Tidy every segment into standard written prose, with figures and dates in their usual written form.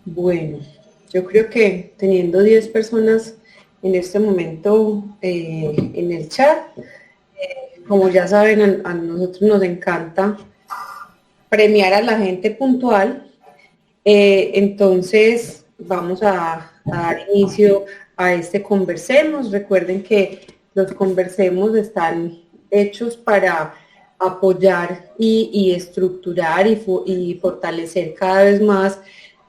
Bueno, yo creo que teniendo 10 personas en este momento en el chat, como ya saben, a nosotros nos encanta premiar a la gente puntual. Entonces vamos a dar inicio a este Conversemos. Recuerden que los Conversemos están hechos para apoyar y estructurar y fortalecer cada vez más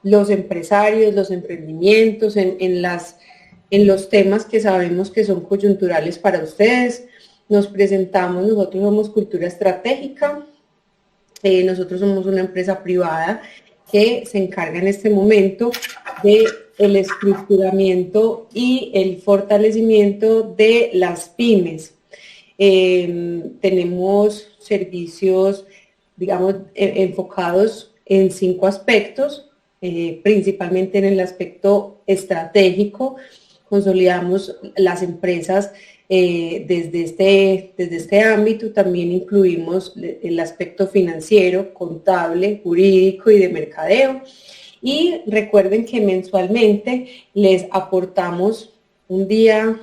los empresarios, los emprendimientos en los temas que sabemos que son coyunturales para ustedes. Nos presentamos, nosotros somos Cultura Estratégica, nosotros somos una empresa privada que se encarga en este momento de el estructuramiento y el fortalecimiento de las pymes. Tenemos servicios, digamos, enfocados en 5 aspectos, principalmente en el aspecto estratégico. Consolidamos las empresas desde este ámbito. También incluimos el aspecto financiero, contable, jurídico y de mercadeo. Y recuerden que mensualmente les aportamos un día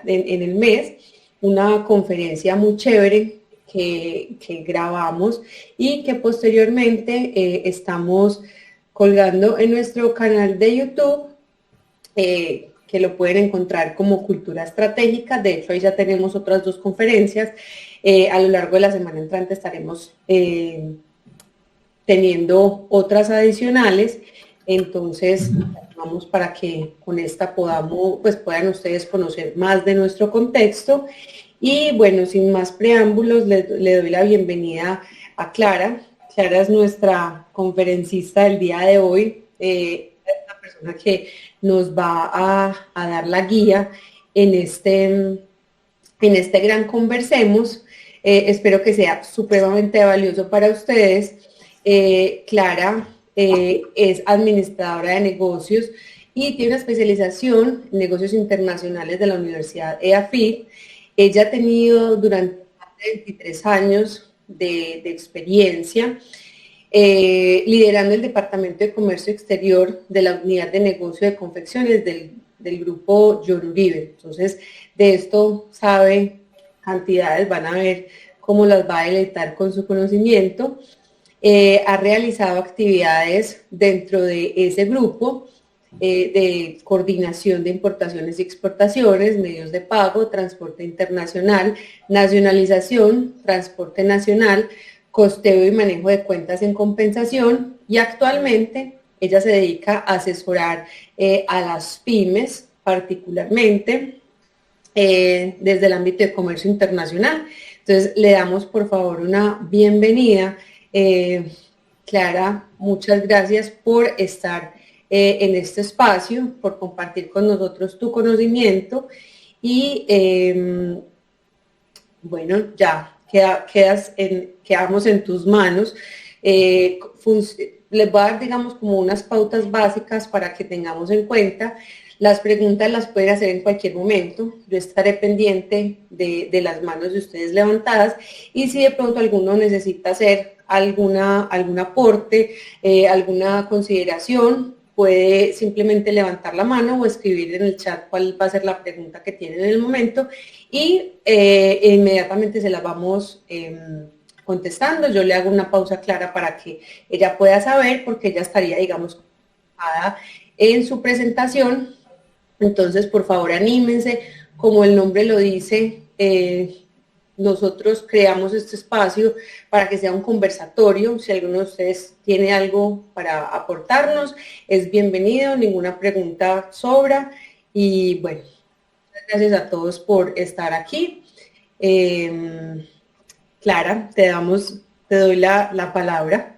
en el mes una conferencia muy chévere que grabamos y que posteriormente estamos colgando en nuestro canal de YouTube, que lo pueden encontrar como Cultura Estratégica. De hecho, ahí ya tenemos otras 2 conferencias. A lo largo de la semana entrante estaremos teniendo otras adicionales. Entonces, vamos para que con esta puedan ustedes conocer más de nuestro contexto. Y bueno, sin más preámbulos, le doy la bienvenida a Clara. Clara es nuestra conferencista del día de hoy. Es la persona que nos va a dar la guía en este gran Conversemos. Espero que sea supremamente valioso para ustedes. Clara es administradora de negocios y tiene una especialización en negocios internacionales de la Universidad EAFIT. Ella ha tenido durante 23 años de experiencia liderando el Departamento de Comercio Exterior de la Unidad de Negocio de Confecciones del grupo John Uribe. Entonces, de esto sabe cantidades, van a ver cómo las va a deleitar con su conocimiento. Ha realizado actividades dentro de ese grupo de coordinación de importaciones y exportaciones, medios de pago, transporte internacional, nacionalización, transporte nacional, costeo y manejo de cuentas en compensación, y actualmente ella se dedica a asesorar a las pymes particularmente desde el ámbito de comercio internacional. Entonces le damos por favor una bienvenida. Clara, muchas gracias por estar en este espacio, por compartir con nosotros tu conocimiento y bueno, ya quedamos en tus manos. Les voy a dar, digamos, como unas pautas básicas para que tengamos en cuenta. Las preguntas las pueden hacer en cualquier momento. Yo estaré pendiente de las manos de ustedes levantadas, y si de pronto alguno necesita hacer algún aporte, alguna consideración, puede simplemente levantar la mano o escribir en el chat cuál va a ser la pregunta que tienen en el momento, y inmediatamente se las vamos contestando. Yo le hago una pausa clara para que ella pueda saber, porque ella estaría, digamos, en su presentación. Entonces, por favor, anímense. Como el nombre lo dice, nosotros creamos este espacio para que sea un conversatorio. Si alguno de ustedes tiene algo para aportarnos, es bienvenido, ninguna pregunta sobra. Y bueno, gracias a todos por estar aquí. Clara, te doy la palabra.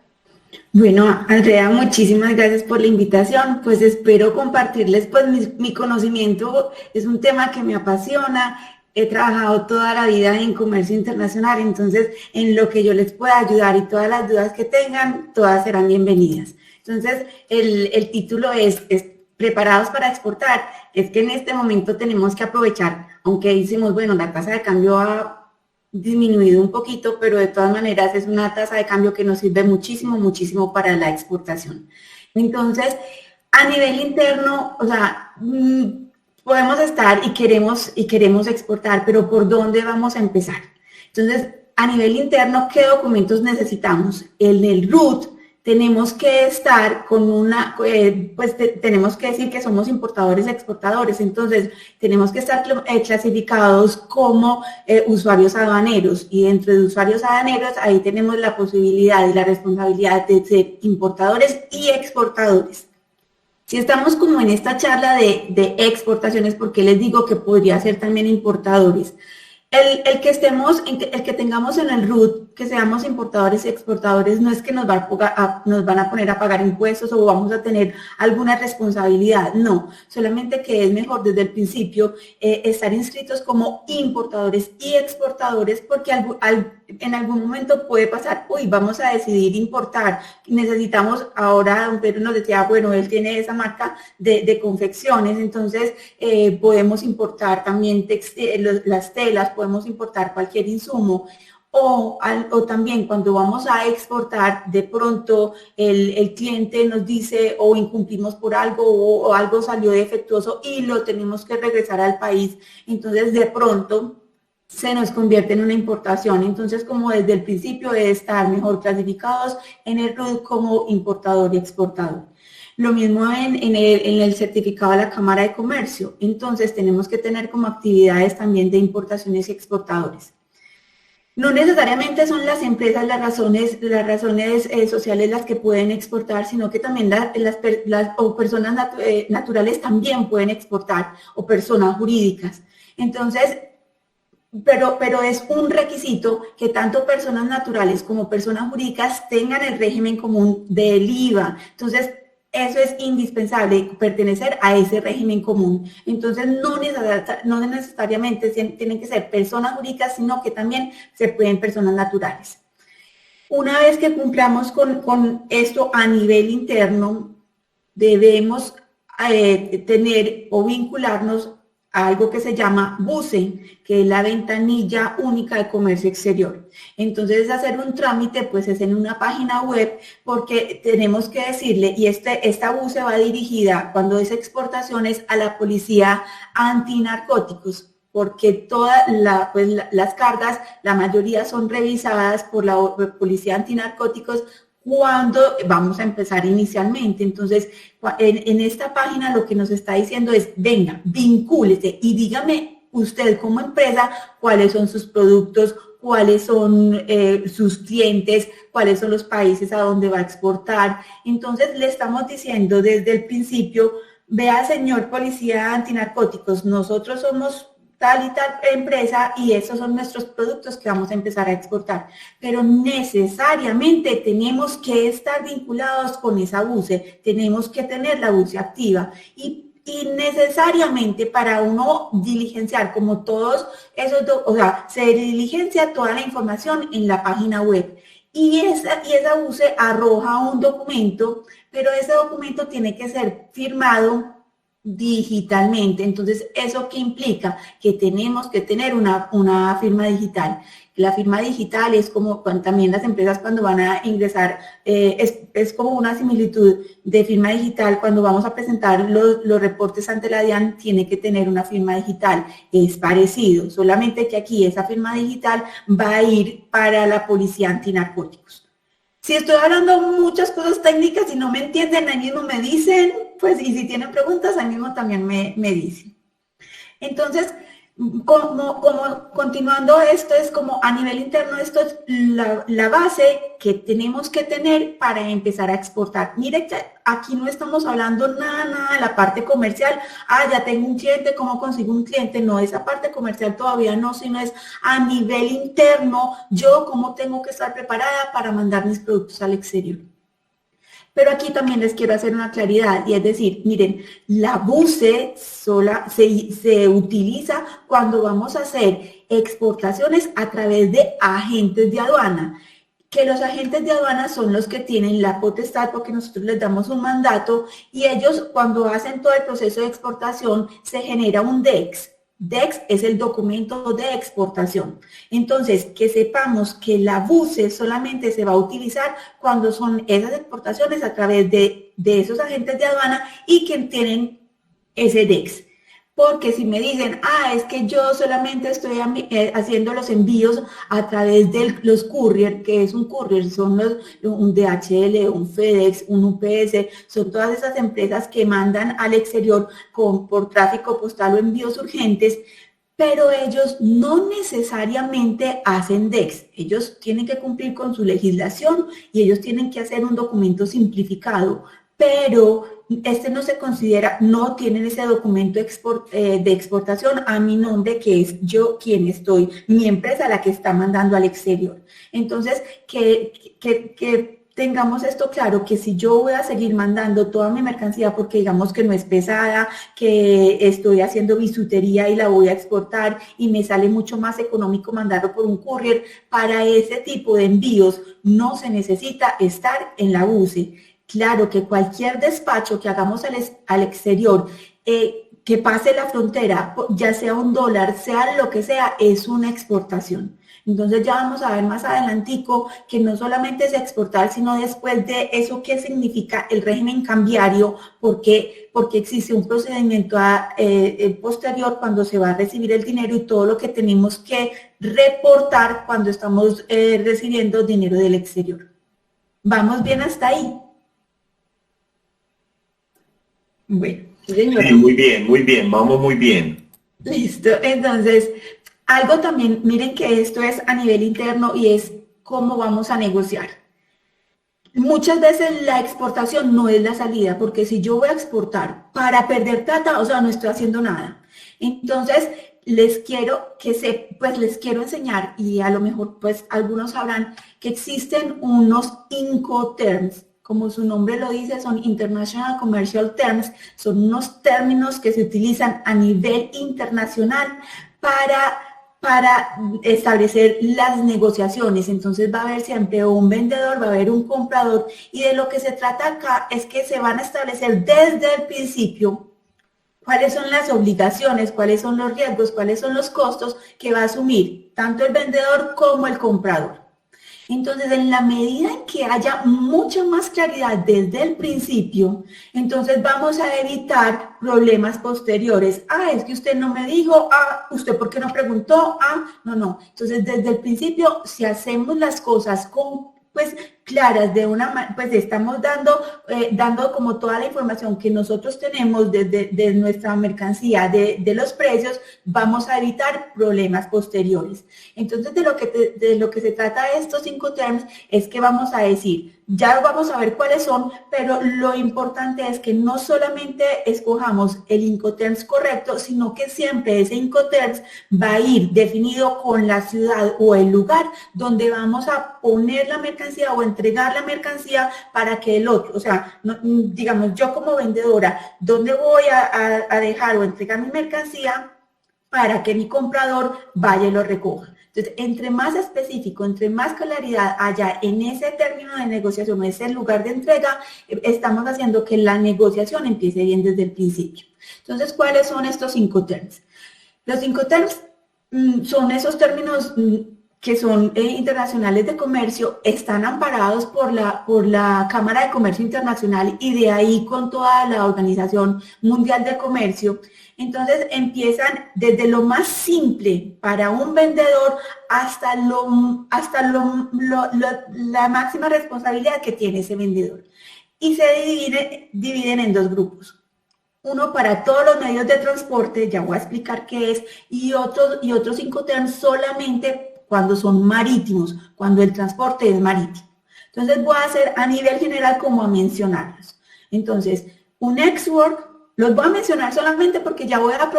Bueno, Andrea, muchísimas gracias por la invitación. Pues espero compartirles pues mi conocimiento. Es un tema que me apasiona. He trabajado toda la vida en comercio internacional, entonces en lo que yo les pueda ayudar y todas las dudas que tengan, todas serán bienvenidas. Entonces, el título es Preparados para exportar. Es que en este momento tenemos que aprovechar, aunque decimos, bueno, la tasa de cambio ha disminuido un poquito, pero de todas maneras es una tasa de cambio que nos sirve muchísimo, muchísimo para la exportación. Entonces, A nivel interno, o sea, podemos estar y queremos exportar, pero ¿por dónde vamos a empezar? Entonces, a nivel interno, ¿qué documentos necesitamos? En el RUT tenemos que estar con tenemos que decir que somos importadores y exportadores, entonces tenemos que estar clasificados como usuarios aduaneros, y dentro de usuarios aduaneros ahí tenemos la posibilidad y la responsabilidad de ser importadores y exportadores. Si estamos como en esta charla de exportaciones, ¿por qué les digo que podría ser también importadores? El que tengamos en el RUT, que seamos importadores y exportadores, no es que nos van a poner a pagar impuestos o vamos a tener alguna responsabilidad, no, solamente que es mejor desde el principio estar inscritos como importadores y exportadores, porque en algún momento puede pasar, uy, vamos a decidir importar, necesitamos, ahora don Pedro nos decía, bueno, él tiene esa marca de confecciones, entonces podemos importar también las telas, podemos importar cualquier insumo, o también cuando vamos a exportar, de pronto el cliente nos dice o incumplimos por algo o algo salió defectuoso y lo tenemos que regresar al país, entonces de pronto se nos convierte en una importación. Entonces, como desde el principio debe estar mejor clasificados en el RUT como importador y exportador. Lo mismo en el certificado de la Cámara de Comercio. Entonces, tenemos que tener como actividades también de importaciones y exportadores. No necesariamente son las empresas las razones sociales las que pueden exportar, sino que también las personas naturales también pueden exportar, o personas jurídicas. Entonces, pero es un requisito que tanto personas naturales como personas jurídicas tengan el régimen común del IVA. Entonces, eso es indispensable, pertenecer a ese régimen común. Entonces, no necesariamente tienen que ser personas jurídicas, sino que también se pueden personas naturales. Una vez que cumplamos con esto a nivel interno, debemos tener o vincularnos a algo que se llama BUCE, que es la ventanilla única de comercio exterior. Entonces, hacer un trámite, pues es en una página web, porque tenemos que decirle, y esta BUCE va dirigida, cuando es exportaciones, a la policía antinarcóticos, porque todas las cargas, la mayoría son revisadas por la policía antinarcóticos cuando vamos a empezar inicialmente. Entonces, en esta página lo que nos está diciendo es, venga, vincúlese y dígame usted como empresa cuáles son sus productos, cuáles son sus clientes, cuáles son los países a donde va a exportar. Entonces, le estamos diciendo desde el principio, vea, señor policía antinarcóticos, nosotros somos tal y tal empresa y esos son nuestros productos que vamos a empezar a exportar. Pero necesariamente tenemos que estar vinculados con esa BUCE, tenemos que tener la BUCE activa y necesariamente para uno diligenciar como todos esos, se diligencia toda la información en la página web. Y esa BUCE arroja un documento, pero ese documento tiene que ser firmado digitalmente. Entonces, ¿eso qué implica? Que tenemos que tener una firma digital. La firma digital es como también las empresas cuando van a ingresar, es como una similitud de firma digital. Cuando vamos a presentar los reportes ante la DIAN, tiene que tener una firma digital. Es parecido, solamente que aquí esa firma digital va a ir para la policía antinarcóticos. Si estoy hablando muchas cosas técnicas y no me entienden, ahí mismo me dicen, pues, y si tienen preguntas, ahí mismo también me dicen. Entonces, como continuando esto, es como a nivel interno, esto es la base que tenemos que tener para empezar a exportar. Mire que aquí no estamos hablando nada de la parte comercial, ya tengo un cliente, ¿cómo consigo un cliente? No, esa parte comercial todavía no, sino es a nivel interno, yo cómo tengo que estar preparada para mandar mis productos al exterior. Pero aquí también les quiero hacer una claridad, y es decir, miren, la BUCE se utiliza cuando vamos a hacer exportaciones a través de agentes de aduana, que los agentes de aduana son los que tienen la potestad, porque nosotros les damos un mandato, y ellos cuando hacen todo el proceso de exportación se genera un DEX. DEX es el documento de exportación. Entonces, que sepamos que la BUCE solamente se va a utilizar cuando son esas exportaciones a través de de esos agentes de aduana y que tienen ese DEX. Porque si me dicen, es que yo solamente estoy haciendo los envíos a través de los courier, que es un courier, son un DHL, un FedEx, un UPS, son todas esas empresas que mandan al exterior por tráfico postal o envíos urgentes, pero ellos no necesariamente hacen DEX. Ellos tienen que cumplir con su legislación y ellos tienen que hacer un documento simplificado, pero este no se considera, no tienen ese documento de exportación a mi nombre, que es yo quien estoy, mi empresa la que está mandando al exterior. Entonces, que tengamos esto claro, que si yo voy a seguir mandando toda mi mercancía porque digamos que no es pesada, que estoy haciendo bisutería y la voy a exportar y me sale mucho más económico mandarlo por un courier, para ese tipo de envíos no se necesita estar en la UCE. Claro que cualquier despacho que hagamos al exterior, que pase la frontera, ya sea un dólar, sea lo que sea, es una exportación. Entonces ya vamos a ver más adelantico que no solamente es exportar, sino después de eso, qué significa el régimen cambiario, porque existe un procedimiento posterior cuando se va a recibir el dinero y todo lo que tenemos que reportar cuando estamos recibiendo dinero del exterior. ¿Vamos bien hasta ahí? Bueno, sí, muy bien, vamos muy bien. Listo, entonces, algo también, miren que esto es a nivel interno y es cómo vamos a negociar. Muchas veces la exportación no es la salida, porque si yo voy a exportar para perder plata, o sea, no estoy haciendo nada. Entonces, les quiero enseñar, y a lo mejor pues algunos sabrán que existen unos Incoterms. Como su nombre lo dice, son International Commercial Terms, son unos términos que se utilizan a nivel internacional para establecer las negociaciones. Entonces va a haber siempre un vendedor, va a haber un comprador, y de lo que se trata acá es que se van a establecer desde el principio cuáles son las obligaciones, cuáles son los riesgos, cuáles son los costos que va a asumir tanto el vendedor como el comprador. Entonces, en la medida en que haya mucha más claridad desde el principio, entonces vamos a evitar problemas posteriores. Es que usted no me dijo, usted por qué no preguntó, no. Entonces, desde el principio, si hacemos las cosas claras, pues estamos dando como toda la información que nosotros tenemos de nuestra mercancía, de los precios, vamos a evitar problemas posteriores. Entonces, de lo que se trata de estos Incoterms es que vamos a decir, ya vamos a ver cuáles son, pero lo importante es que no solamente escojamos el Incoterms correcto, sino que siempre ese Incoterms va a ir definido con la ciudad o el lugar donde vamos a poner la mercancía o entregar la mercancía para que el otro, o sea, digamos, yo como vendedora, ¿dónde voy a dejar o entregar mi mercancía para que mi comprador vaya y lo recoja? Entonces, entre más específico, entre más claridad haya en ese término de negociación, ese lugar de entrega, estamos haciendo que la negociación empiece bien desde el principio. Entonces, ¿cuáles son estos Incoterms? Los Incoterms son esos términos que son internacionales de comercio, están amparados por la Cámara de Comercio Internacional y de ahí con toda la Organización Mundial de Comercio. Entonces empiezan desde lo más simple para un vendedor hasta la máxima responsabilidad que tiene ese vendedor. Y se dividen en dos grupos. Uno para todos los medios de transporte, ya voy a explicar qué es, y otros Incoterms solamente cuando son marítimos, cuando el transporte es marítimo. Entonces voy a hacer a nivel general como a mencionarlos. Entonces, un ex-work, los voy a mencionar solamente porque ya voy a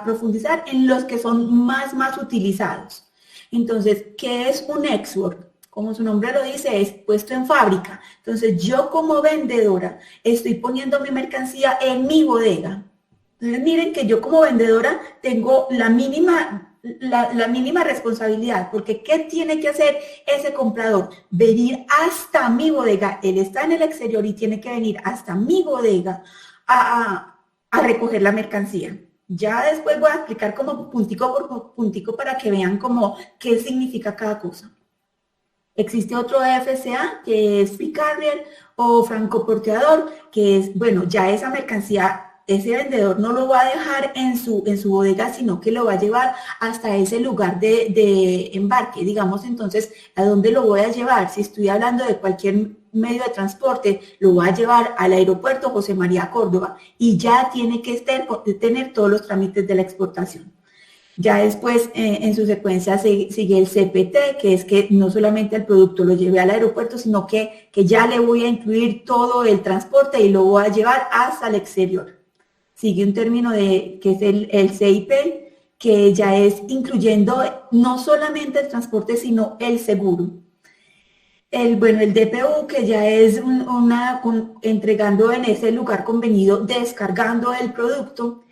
profundizar en los que son más utilizados. Entonces, ¿qué es un ex-work? Como su nombre lo dice, es puesto en fábrica. Entonces, yo como vendedora estoy poniendo mi mercancía en mi bodega. Entonces, miren que yo como vendedora tengo la mínima responsabilidad, porque ¿qué tiene que hacer ese comprador? Venir hasta mi bodega. Él está en el exterior y tiene que venir hasta mi bodega a recoger la mercancía. Ya después voy a explicar como puntico por puntico para que vean como qué significa cada cosa. Existe otro FCA que es Free Carrier, o francoporteador, que es, bueno, ya esa mercancía, ese vendedor no lo va a dejar en su bodega, sino que lo va a llevar hasta ese lugar de embarque. Digamos, entonces, ¿a dónde lo voy a llevar? Si estoy hablando de cualquier medio de transporte, lo voy a llevar al aeropuerto José María Córdoba y ya tiene que tener todos los trámites de la exportación. Ya después, en su secuencia, sigue el CPT, que es que no solamente el producto lo llevé al aeropuerto, sino que ya le voy a incluir todo el transporte y lo voy a llevar hasta el exterior. Sigue un término que es el CIP, que ya es incluyendo no solamente el transporte, sino el seguro. El DPU, que ya es entregando en ese lugar convenido, descargando el producto.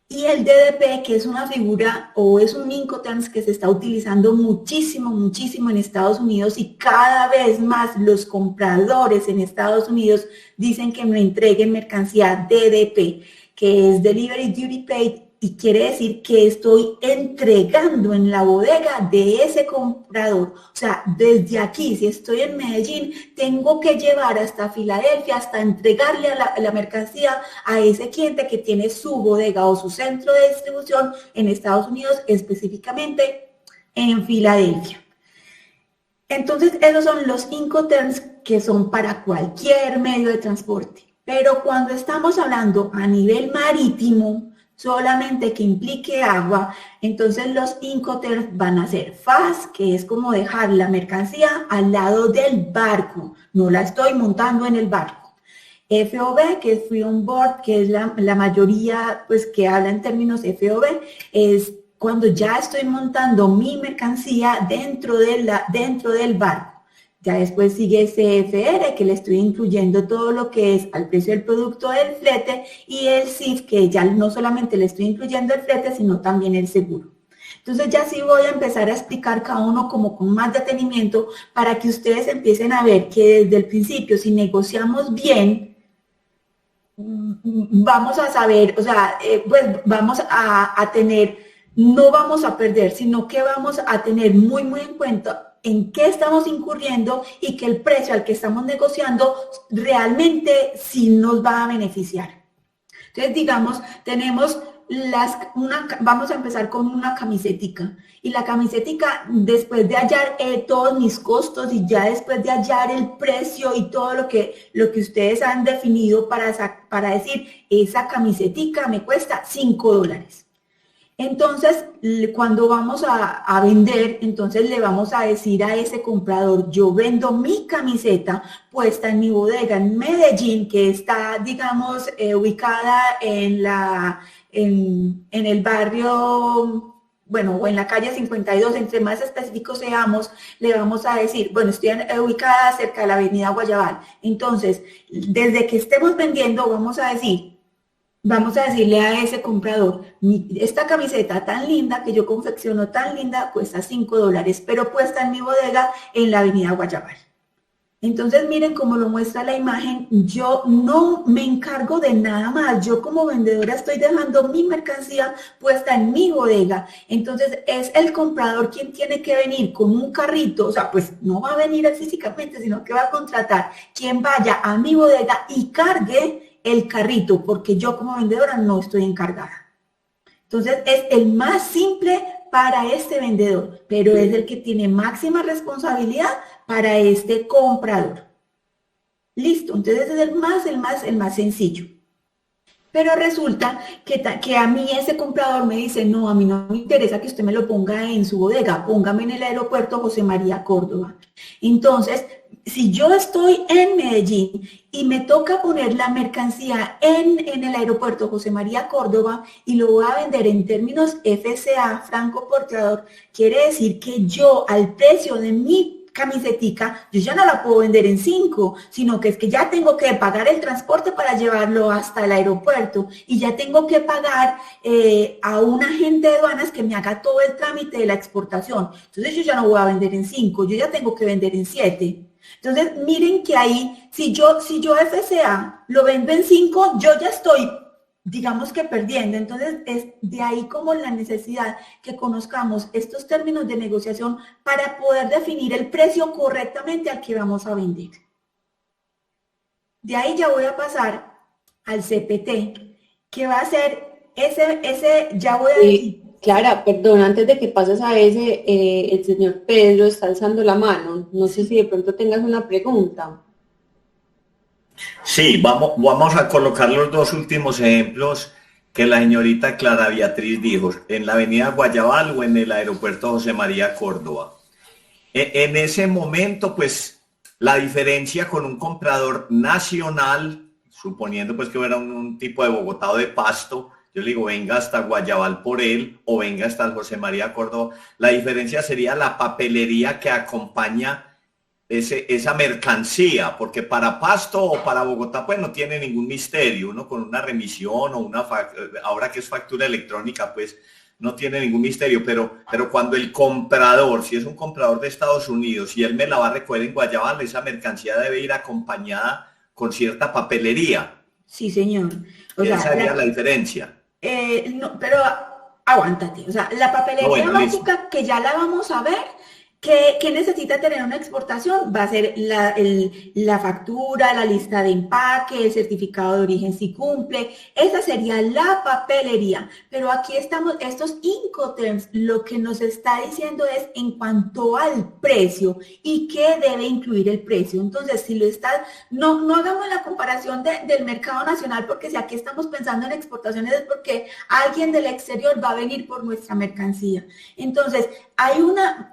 Y el DDP, que es una figura o es un Incoterms que se está utilizando muchísimo en Estados Unidos, y cada vez más los compradores en Estados Unidos dicen que me entreguen mercancía DDP, que es Delivery Duty Paid, y quiere decir que estoy entregando en la bodega de ese comprador. O sea, desde aquí, si estoy en Medellín, tengo que llevar hasta Filadelfia, hasta entregarle la mercancía a ese cliente que tiene su bodega o su centro de distribución en Estados Unidos, específicamente en Filadelfia. Entonces, esos son los Incoterms que son para cualquier medio de transporte. Pero cuando estamos hablando a nivel marítimo, solamente que implique agua, entonces los Incoterms van a ser FAS, que es como dejar la mercancía al lado del barco, no la estoy montando en el barco. FOB, que es Free On Board, que es la mayoría pues que habla en términos FOB, es cuando ya estoy montando mi mercancía dentro del barco. Ya después sigue CFR, que le estoy incluyendo todo lo que es al precio del producto del flete, y el CIF, que ya no solamente le estoy incluyendo el flete, sino también el seguro. Entonces ya sí voy a empezar a explicar cada uno como con más detenimiento para que ustedes empiecen a ver que desde el principio, si negociamos bien, vamos a saber, o sea, pues vamos a tener, no vamos a perder, sino que vamos a tener muy en cuenta en qué estamos incurriendo y que el precio al que estamos negociando realmente sí nos va a beneficiar. Entonces, digamos, tenemos vamos a empezar con una camisetica. Y la camisetica, después de hallar todos mis costos y ya después de hallar el precio y todo lo que ustedes han definido para decir, esa camisetica me cuesta $5. Entonces, cuando vamos a vender, entonces le vamos a decir a ese comprador, yo vendo mi camiseta puesta en mi bodega en Medellín, que está, digamos, ubicada en el barrio, bueno, o en la calle 52, entre más específicos seamos, le vamos a decir, bueno, estoy ubicada cerca de la avenida Guayabal. Entonces, desde que estemos vendiendo, vamos a decirle a ese comprador, esta camiseta tan linda que yo confecciono, tan linda, cuesta $5, pero puesta en mi bodega en la avenida Guayabal. Entonces miren cómo lo muestra la imagen, yo no me encargo de nada más, yo como vendedora estoy dejando mi mercancía puesta en mi bodega. Entonces es el comprador quien tiene que venir con un carrito, o sea, pues no va a venir físicamente, sino que va a contratar quien vaya a mi bodega y cargue el carrito, porque yo como vendedora no estoy encargada. Entonces es el más simple para este vendedor, pero es el que tiene máxima responsabilidad para este comprador. Listo, entonces es el más sencillo. Pero resulta que a mí ese comprador me dice, no, a mí no me interesa que usted me lo ponga en su bodega, póngame en el aeropuerto José María Córdoba. Entonces, si yo estoy en Medellín y me toca poner la mercancía en el aeropuerto José María Córdoba y lo voy a vender en términos FCA, franco porteador, quiere decir que yo al precio de mi camisetica, yo ya no la puedo vender en 5, sino que es que ya tengo que pagar el transporte para llevarlo hasta el aeropuerto y ya tengo que pagar a un agente de aduanas que me haga todo el trámite de la exportación. Entonces yo ya no voy a vender en 5, yo ya tengo que vender en 7. Entonces miren que ahí, si yo FCA lo vendo en 5, yo ya estoy, digamos que perdiendo. Entonces es de ahí como la necesidad que conozcamos estos términos de negociación para poder definir el precio correctamente al que vamos a vender. De ahí ya voy a pasar al CPT, que va a ser ese ya voy a decir. Clara, perdón, antes de que pases a ese, el señor Pedro está alzando la mano. No sé si de pronto tengas una pregunta. Sí, vamos a colocar los dos últimos ejemplos que la señorita Clara Beatriz dijo, en la avenida Guayabal o en el aeropuerto José María Córdoba. En ese momento, pues, la diferencia con un comprador nacional, suponiendo pues que fuera un tipo de Bogotá o de Pasto, yo le digo, venga hasta Guayabal por él o venga hasta el José María Córdoba, la diferencia sería la papelería que acompaña esa mercancía, porque para Pasto o para Bogotá pues no tiene ningún misterio, uno con una remisión o ahora que es factura electrónica pues no tiene ningún misterio, pero cuando el comprador, si es un comprador de Estados Unidos y él me la va a recoger en Guayabal, esa mercancía debe ir acompañada con cierta papelería. Sí, señor. Esa sería la diferencia. No, pero aguántate. O sea, la papelería básica que ya la vamos a ver, que necesita tener una exportación, va a ser la factura, la lista de empaque, el certificado de origen si cumple. Esa sería la papelería. Pero aquí estamos, estos Incoterms, lo que nos está diciendo es en cuanto al precio y qué debe incluir el precio. Entonces, si lo está, no hagamos la comparación del mercado nacional, porque si aquí estamos pensando en exportaciones es porque alguien del exterior va a venir por nuestra mercancía. Entonces, hay una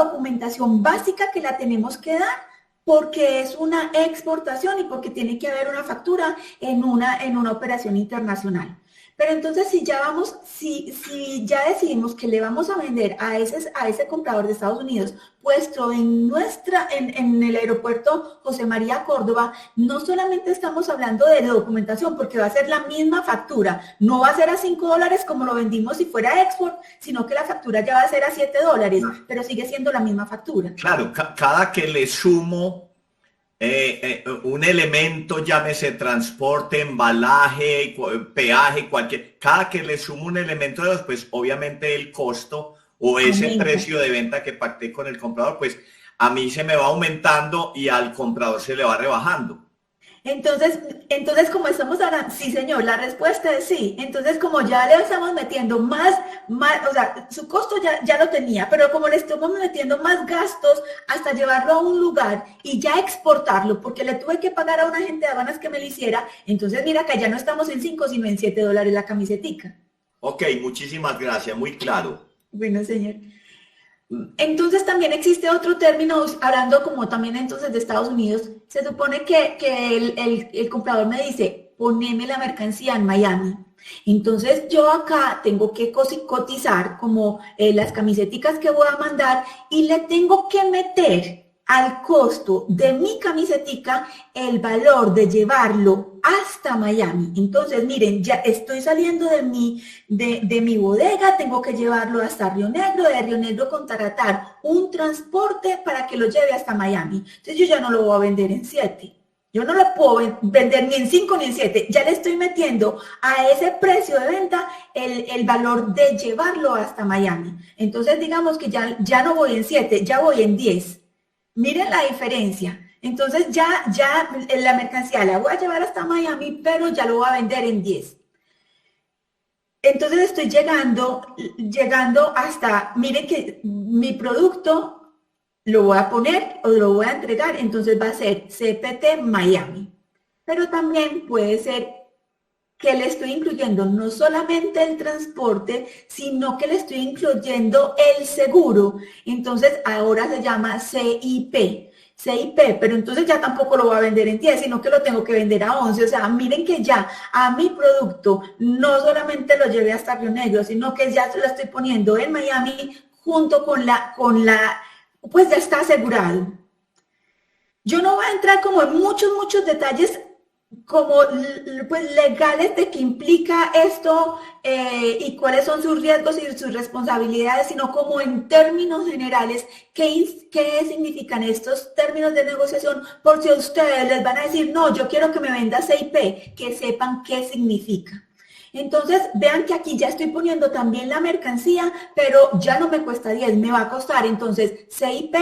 documentación básica que la tenemos que dar porque es una exportación y porque tiene que haber una factura en una operación internacional. Pero entonces si ya decidimos que le vamos a vender a ese comprador de Estados Unidos, puesto en el aeropuerto José María Córdoba, no solamente estamos hablando de documentación, porque va a ser la misma factura, no va a ser a $5 como lo vendimos si fuera export, sino que la factura ya va a ser a $7, pero sigue siendo la misma factura. Claro, cada que le sumo un elemento, llámese transporte, embalaje, peaje, cada que le sumo un elemento de los, pues obviamente el costo o ese precio de venta que pacté con el comprador, pues a mí se me va aumentando y al comprador se le va rebajando. Entonces, como estamos hablando, sí, señor, la respuesta es sí. Entonces, como ya le estamos metiendo más, o sea, su costo ya lo tenía, pero como le estamos metiendo más gastos hasta llevarlo a un lugar y ya exportarlo, porque le tuve que pagar a un agente de aduanas que me lo hiciera, entonces mira que ya no estamos en 5, sino en $7 la camisetica. Ok, muchísimas gracias, muy claro. Bueno, señor. Entonces también existe otro término, hablando como también entonces de Estados Unidos, se supone que el comprador me dice, poneme la mercancía en Miami. Entonces yo acá tengo que cotizar como las camisetas que voy a mandar y le tengo que meter al costo de mi camisetica el valor de llevarlo hasta Miami. Entonces, miren, ya estoy saliendo de mi bodega, tengo que llevarlo hasta Río Negro, de Río Negro contratar un transporte para que lo lleve hasta Miami. Entonces, yo ya no lo voy a vender en 7. Yo no lo puedo vender ni en 5 ni en 7. Ya le estoy metiendo a ese precio de venta el valor de llevarlo hasta Miami. Entonces, digamos que ya no voy en 7, ya voy en 10. Miren la diferencia. Entonces ya la mercancía la voy a llevar hasta Miami, pero ya lo voy a vender en 10. Entonces estoy llegando hasta, miren que mi producto lo voy a poner o lo voy a entregar, entonces va a ser CPT Miami. Pero también puede ser que le estoy incluyendo no solamente el transporte, sino que le estoy incluyendo el seguro. Entonces, ahora se llama CIP, pero entonces ya tampoco lo voy a vender en 10, sino que lo tengo que vender a 11. O sea, miren que ya a mi producto no solamente lo llevé hasta Río Negro, sino que ya se lo estoy poniendo en Miami junto con pues ya está asegurado. Yo no voy a entrar como en muchos detalles como pues legales de qué implica esto y cuáles son sus riesgos y sus responsabilidades, sino como en términos generales, qué significan estos términos de negociación, por si a ustedes les van a decir, no, yo quiero que me venda CIP, que sepan qué significa. Entonces, vean que aquí ya estoy poniendo también la mercancía, pero ya no me cuesta 10, me va a costar, entonces, CIP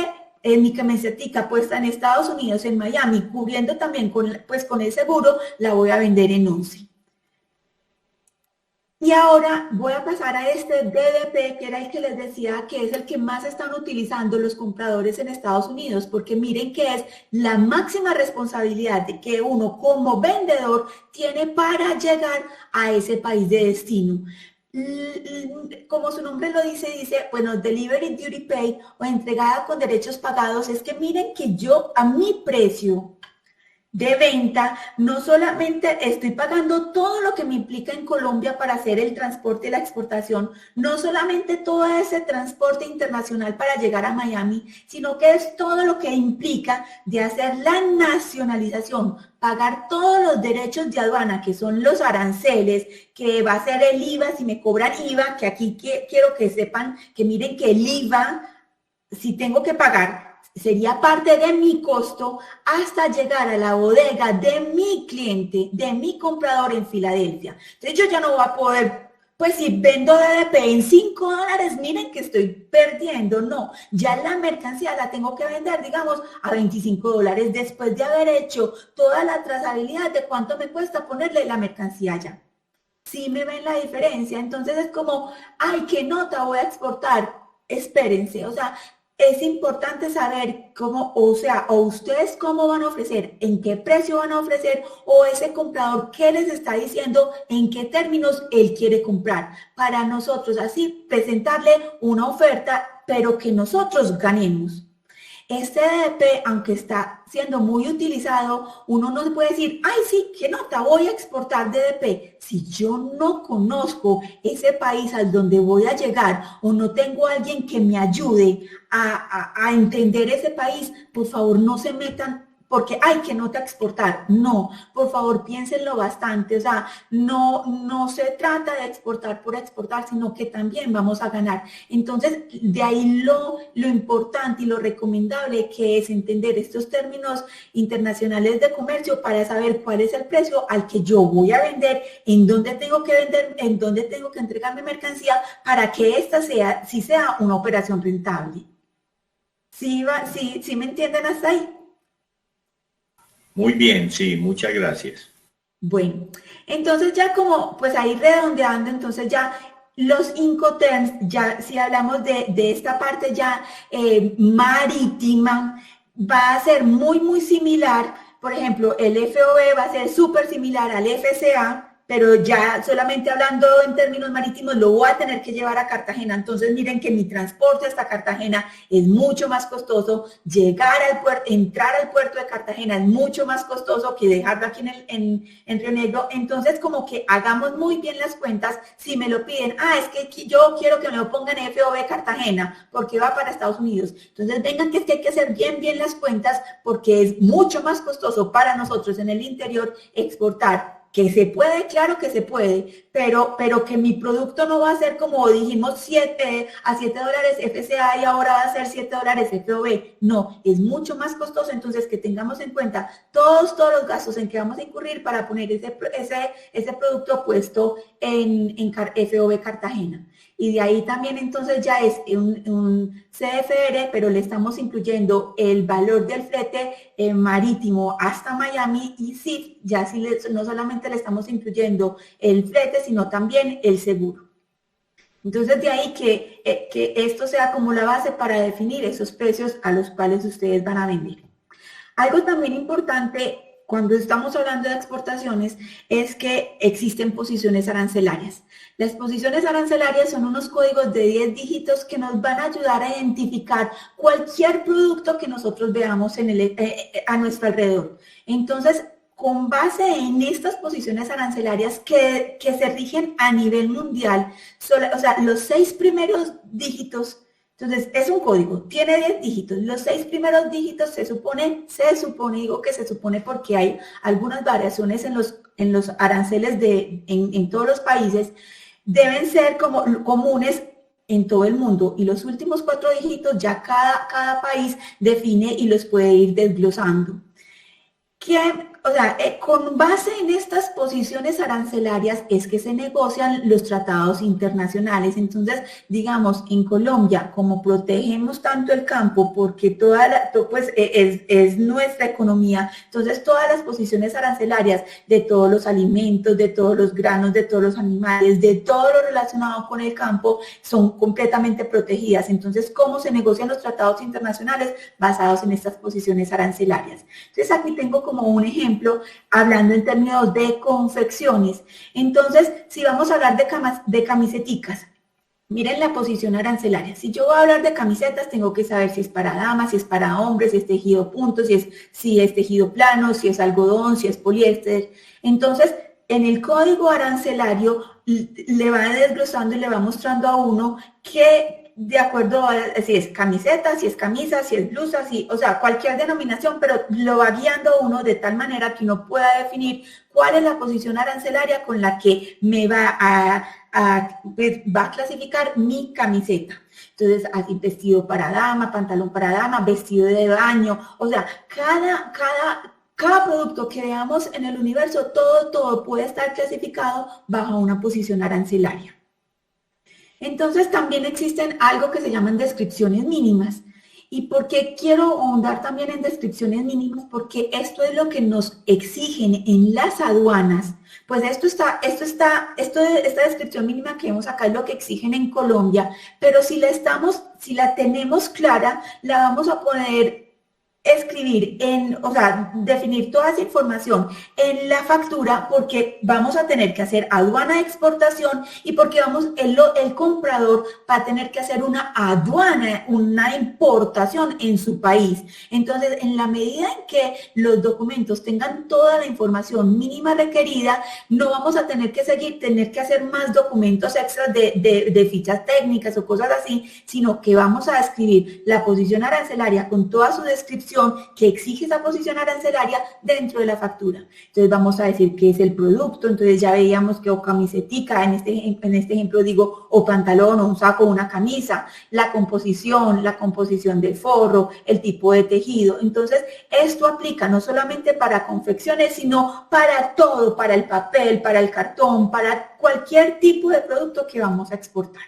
mi camiseta puesta en Estados Unidos, en Miami, cubriendo también con el seguro, la voy a vender en 11. Y ahora voy a pasar a este DDP, que era el que les decía que es el que más están utilizando los compradores en Estados Unidos, porque miren que es la máxima responsabilidad de que uno como vendedor tiene para llegar a ese país de destino. Como su nombre lo dice, bueno, Delivery Duty Paid o entregada con derechos pagados, es que miren que yo a mi precio de venta, no solamente estoy pagando todo lo que me implica en Colombia para hacer el transporte y la exportación, no solamente todo ese transporte internacional para llegar a Miami, sino que es todo lo que implica de hacer la nacionalización, pagar todos los derechos de aduana, que son los aranceles, que va a ser el IVA, si me cobran IVA, que aquí quiero que sepan, que miren que el IVA, si tengo que pagar, sería parte de mi costo hasta llegar a la bodega de mi cliente, de mi comprador en Filadelfia. Entonces yo ya no voy a poder, pues si vendo DDP en $5, miren que estoy perdiendo. No, ya la mercancía la tengo que vender, digamos, a $25 después de haber hecho toda la trazabilidad de cuánto me cuesta ponerle la mercancía allá. ¿Sí me ven la diferencia? Entonces es como, ay, ¿qué nota voy a exportar? Espérense, o sea, es importante saber cómo, o ustedes cómo van a ofrecer, en qué precio van a ofrecer, o ese comprador qué les está diciendo, en qué términos él quiere comprar, para nosotros así presentarle una oferta, pero que nosotros ganemos. Este DDP, aunque está siendo muy utilizado, uno no puede decir, ay, sí, qué nota, voy a exportar DDP. Si yo no conozco ese país al donde voy a llegar o no tengo a alguien que me ayude a entender ese país, por favor, no se metan porque hay que nota exportar. No, por favor, piénsenlo bastante. O sea, no se trata de exportar por exportar, sino que también vamos a ganar. Entonces, de ahí lo importante y lo recomendable que es entender estos términos internacionales de comercio para saber cuál es el precio al que yo voy a vender, en dónde tengo que vender, en dónde tengo que entregar mi mercancía para que esta sea una operación rentable. ¿Sí me entienden hasta ahí? Muy bien, sí, muchas gracias. Bueno, entonces ya como, pues ahí redondeando, entonces ya los Incoterms, ya si hablamos de esta parte ya marítima, va a ser muy similar. Por ejemplo, el FOB va a ser súper similar al FCA, pero ya solamente hablando en términos marítimos lo voy a tener que llevar a Cartagena. Entonces miren que mi transporte hasta Cartagena es mucho más costoso, llegar al puerto, entrar al puerto de Cartagena es mucho más costoso que dejarlo aquí en Río Negro. Entonces como que hagamos muy bien las cuentas. Si me lo piden, es que yo quiero que me lo pongan en FOB Cartagena porque va para Estados Unidos. Entonces vengan que es que hay que hacer bien las cuentas porque es mucho más costoso para nosotros en el interior exportar. Que se puede, claro que se puede, pero que mi producto no va a ser como dijimos a $7 FCA y ahora va a ser $7 FOB. No, es mucho más costoso, entonces que tengamos en cuenta todos los gastos en que vamos a incurrir para poner ese producto puesto en FOB Cartagena. Y de ahí también entonces ya es un CFR, pero le estamos incluyendo el valor del flete marítimo hasta Miami y sí, ya sí no solamente le estamos incluyendo el flete, sino también el seguro. Entonces de ahí que esto sea como la base para definir esos precios a los cuales ustedes van a vender. Algo también importante cuando estamos hablando de exportaciones es que existen posiciones arancelarias. Las posiciones arancelarias son unos códigos de 10 dígitos que nos van a ayudar a identificar cualquier producto que nosotros veamos a nuestro alrededor. Entonces, con base en estas posiciones arancelarias que se rigen a nivel mundial, o sea, los 6 primeros dígitos, entonces es un código, tiene 10 dígitos, los 6 primeros dígitos se supone, digo que se supone porque hay algunas variaciones en los aranceles en todos los países, deben ser comunes en todo el mundo y los últimos 4 dígitos ya cada país define y los puede ir desglosando. o sea, con base en estas posiciones arancelarias es que se negocian los tratados internacionales. Entonces, digamos, en Colombia, como protegemos tanto el campo, porque pues es nuestra economía, entonces todas las posiciones arancelarias de todos los alimentos, de todos los granos, de todos los animales, de todo lo relacionado con el campo, son completamente protegidas. Entonces, ¿cómo se negocian los tratados internacionales? Basados en estas posiciones arancelarias. Entonces, aquí tengo como un ejemplo, hablando en términos de confecciones. Entonces, si vamos a hablar de camiseticas, miren la posición arancelaria. Si yo voy a hablar de camisetas, tengo que saber si es para damas, si es para hombres, si es tejido punto, si es tejido plano, si es algodón, si es poliéster. Entonces, en el código arancelario le va desglosando y le va mostrando a uno que de acuerdo a si es camiseta, si es camisa, si es blusa, o sea, cualquier denominación, pero lo va guiando a uno de tal manera que uno pueda definir cuál es la posición arancelaria con la que me va a clasificar mi camiseta. Entonces, así vestido para dama, pantalón para dama, vestido de baño, o sea, cada producto que veamos en el universo, todo puede estar clasificado bajo una posición arancelaria. Entonces también existen algo que se llaman descripciones mínimas. ¿Y por qué quiero ahondar también en descripciones mínimas? Porque esto es lo que nos exigen en las aduanas. Pues esta descripción mínima que vemos acá es lo que exigen en Colombia, pero si la tenemos clara, la vamos a poder escribir o sea, definir toda esa información en la factura, porque vamos a tener que hacer aduana de exportación y porque el comprador va a tener que hacer una aduana, una importación en su país. Entonces, en la medida en que los documentos tengan toda la información mínima requerida, no vamos a tener que hacer más documentos extras de fichas técnicas o cosas así, sino que vamos a escribir la posición arancelaria con toda su descripción que exige esa posición arancelaria dentro de la factura. Entonces vamos a decir qué es el producto. Entonces ya veíamos que o camisetica, en este ejemplo digo, o pantalón, o un saco, o una camisa, la composición del forro, el tipo de tejido. Entonces esto aplica no solamente para confecciones, sino para todo, para el papel, para el cartón, para cualquier tipo de producto que vamos a exportar.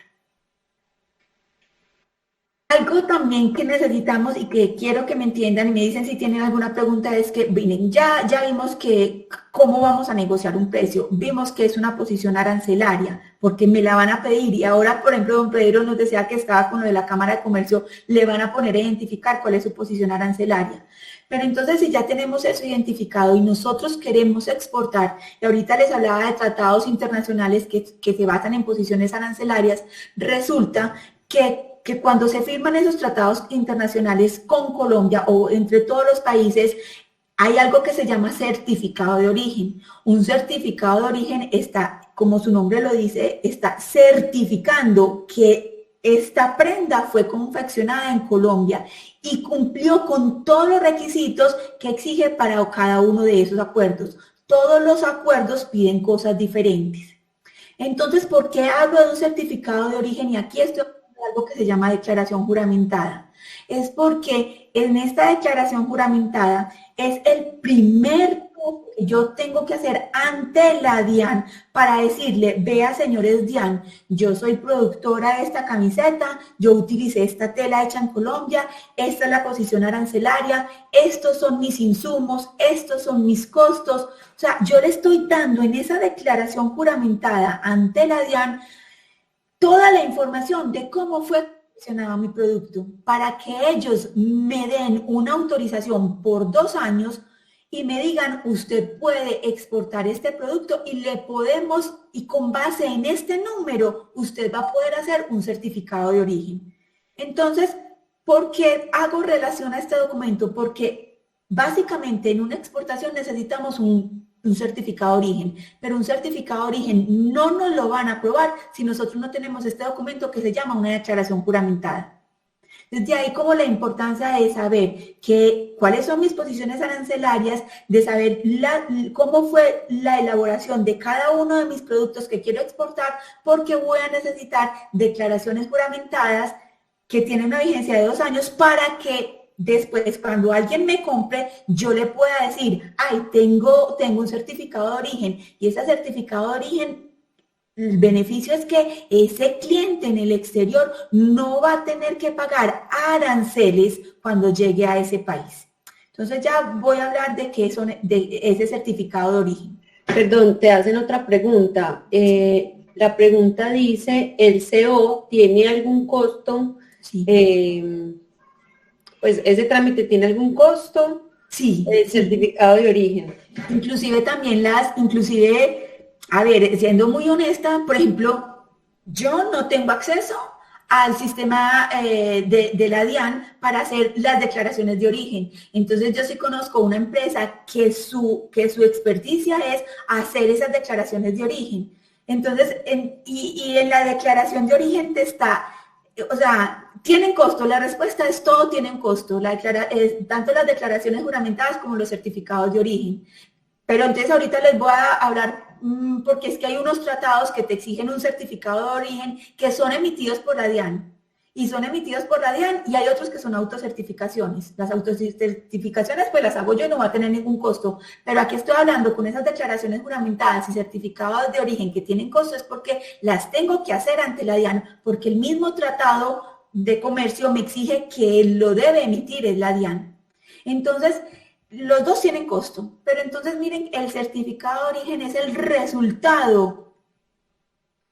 Algo también que necesitamos y que quiero que me entiendan y me dicen si tienen alguna pregunta es que, miren, ya vimos que cómo vamos a negociar un precio, vimos que es una posición arancelaria, porque me la van a pedir y ahora, por ejemplo, don Pedro nos decía que estaba con lo de la Cámara de Comercio, le van a poner a identificar cuál es su posición arancelaria. Pero entonces si ya tenemos eso identificado y nosotros queremos exportar, y ahorita les hablaba de tratados internacionales que se basan en posiciones arancelarias, resulta que cuando se firman esos tratados internacionales con Colombia o entre todos los países, hay algo que se llama certificado de origen. Un certificado de origen está, como su nombre lo dice, está certificando que esta prenda fue confeccionada en Colombia y cumplió con todos los requisitos que exige para cada uno de esos acuerdos. Todos los acuerdos piden cosas diferentes. Entonces, ¿por qué hablo de un certificado de origen? Y aquí estoy algo que se llama declaración juramentada. Es porque en esta declaración juramentada es el primer paso que yo tengo que hacer ante la DIAN para decirle, vea señores DIAN, yo soy productora de esta camiseta, yo utilicé esta tela hecha en Colombia, esta es la posición arancelaria, estos son mis insumos, estos son mis costos. O sea, yo le estoy dando en esa declaración juramentada ante la DIAN toda la información de cómo fue confeccionado mi producto para que ellos me den una autorización por 2 años y me digan, usted puede exportar este producto y con base en este número, usted va a poder hacer un certificado de origen. Entonces, ¿por qué hago relación a este documento? Porque básicamente en una exportación necesitamos un certificado de origen, pero un certificado de origen no nos lo van a aprobar si nosotros no tenemos este documento que se llama una declaración juramentada. Desde ahí como la importancia de saber cuáles son mis posiciones arancelarias, de saber cómo fue la elaboración de cada uno de mis productos que quiero exportar, porque voy a necesitar declaraciones juramentadas que tienen una vigencia de 2 años para que después cuando alguien me compre, yo le pueda decir, ay, tengo un certificado de origen, y ese certificado de origen, el beneficio es que ese cliente en el exterior no va a tener que pagar aranceles cuando llegue a ese país. Entonces ya voy a hablar de qué son de ese certificado de origen. Perdón, te hacen otra pregunta. La pregunta dice, ¿el CO tiene algún costo? Sí. Pues ese trámite tiene algún costo. Sí. El certificado de origen. Inclusive también a ver, siendo muy honesta, por ejemplo, yo no tengo acceso al sistema de la DIAN para hacer las declaraciones de origen. Entonces yo sí conozco una empresa que su experticia es hacer esas declaraciones de origen. Entonces, y en la declaración de origen te está, o sea, ¿tienen costo? La respuesta es todo tiene un costo, tanto las declaraciones juramentadas como los certificados de origen. Pero entonces ahorita les voy a hablar, porque es que hay unos tratados que te exigen un certificado de origen que son emitidos por la DIAN. Y son emitidos por la DIAN y hay otros que son autocertificaciones. Las autocertificaciones pues las hago yo y no va a tener ningún costo. Pero aquí estoy hablando con esas declaraciones juramentadas y certificados de origen que tienen costo es porque las tengo que hacer ante la DIAN, porque el mismo tratado de comercio me exige que lo debe emitir es la DIAN. Entonces, los dos tienen costo, pero entonces miren, el certificado de origen es el resultado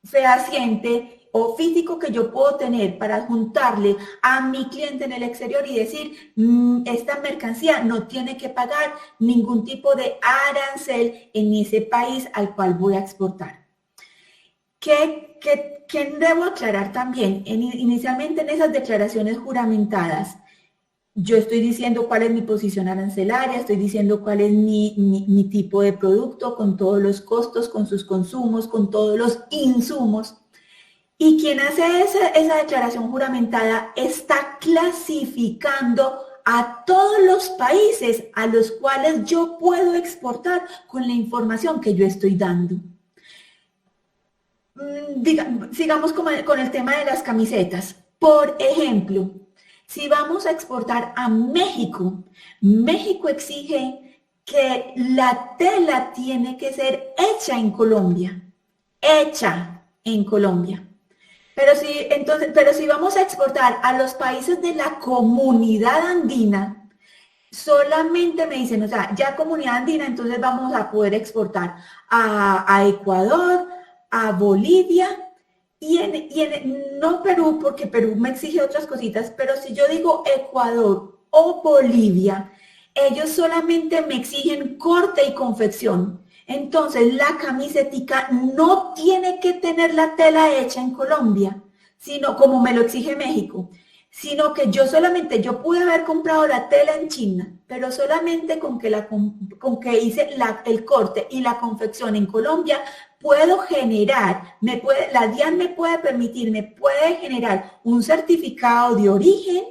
fehaciente o físico que yo puedo tener para juntarle a mi cliente en el exterior y decir, esta mercancía no tiene que pagar ningún tipo de arancel en ese país al cual voy a exportar. ¿Qué debo aclarar también? Inicialmente en esas declaraciones juramentadas, yo estoy diciendo cuál es mi posición arancelaria, estoy diciendo cuál es mi tipo de producto, con todos los costos, con sus consumos, con todos los insumos. Y quien hace esa declaración juramentada está clasificando a todos los países a los cuales yo puedo exportar con la información que yo estoy dando. Sigamos con el tema de las camisetas. Por ejemplo, si vamos a exportar a México, México exige que la tela tiene que ser hecha en Colombia. Hecha en Colombia. Pero si vamos a exportar a los países de la comunidad andina, solamente me dicen, o sea, ya comunidad andina, entonces vamos a poder exportar a Ecuador, a Bolivia, no Perú, porque Perú me exige otras cositas, pero si yo digo Ecuador o Bolivia, ellos solamente me exigen corte y confección. Entonces, la camisetica no tiene que tener la tela hecha en Colombia, sino como me lo exige México, sino que yo pude haber comprado la tela en China, pero solamente con que hice el corte y la confección en Colombia, puedo generar, la DIAN me puede generar un certificado de origen,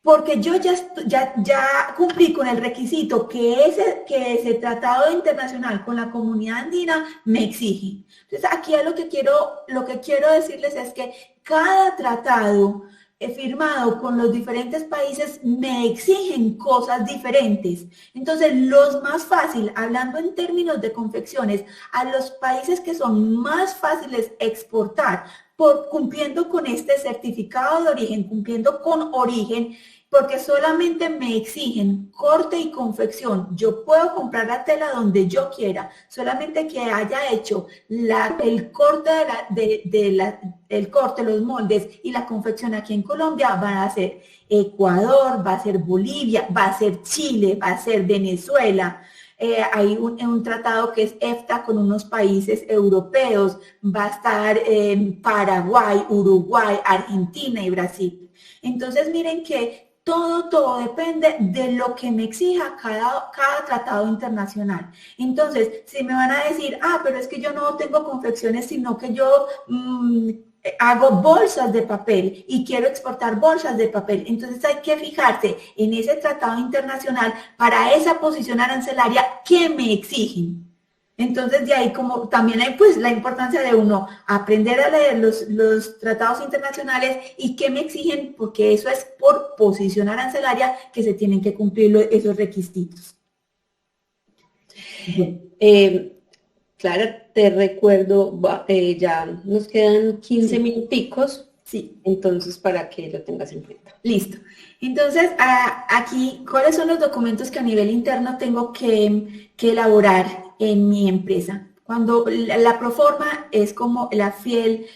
porque yo ya cumplí con el requisito que ese tratado internacional con la comunidad andina me exige. Entonces, aquí lo que quiero decirles es que cada tratado firmado con los diferentes países me exigen cosas diferentes. Entonces, los más fácil, hablando en términos de confecciones, a los países que son más fáciles exportar, cumpliendo con este certificado de origen, cumpliendo con origen, porque solamente me exigen corte y confección. Yo puedo comprar la tela donde yo quiera, solamente que haya hecho el corte, los moldes y la confección aquí en Colombia. Van a ser Ecuador, va a ser Bolivia, va a ser Chile, va a ser Venezuela. Hay un tratado que es EFTA con unos países europeos, va a estar Paraguay, Uruguay, Argentina y Brasil. Entonces miren que todo depende de lo que me exija cada tratado internacional. Entonces, si me van a decir, pero es que yo no tengo confecciones, sino que yo hago bolsas de papel y quiero exportar bolsas de papel. Entonces hay que fijarse en ese tratado internacional para esa posición arancelaria que me exigen. Entonces, de ahí como también hay pues la importancia de uno aprender a leer los tratados internacionales y qué me exigen, porque eso es por posición arancelaria que se tienen que cumplir esos requisitos. Clara, te recuerdo, ya nos quedan 15 minuticos, Sí. entonces para que lo tengas en cuenta. Listo. Entonces, aquí, ¿cuáles son los documentos que a nivel interno tengo que elaborar en mi empresa? Cuando la proforma es como la fiel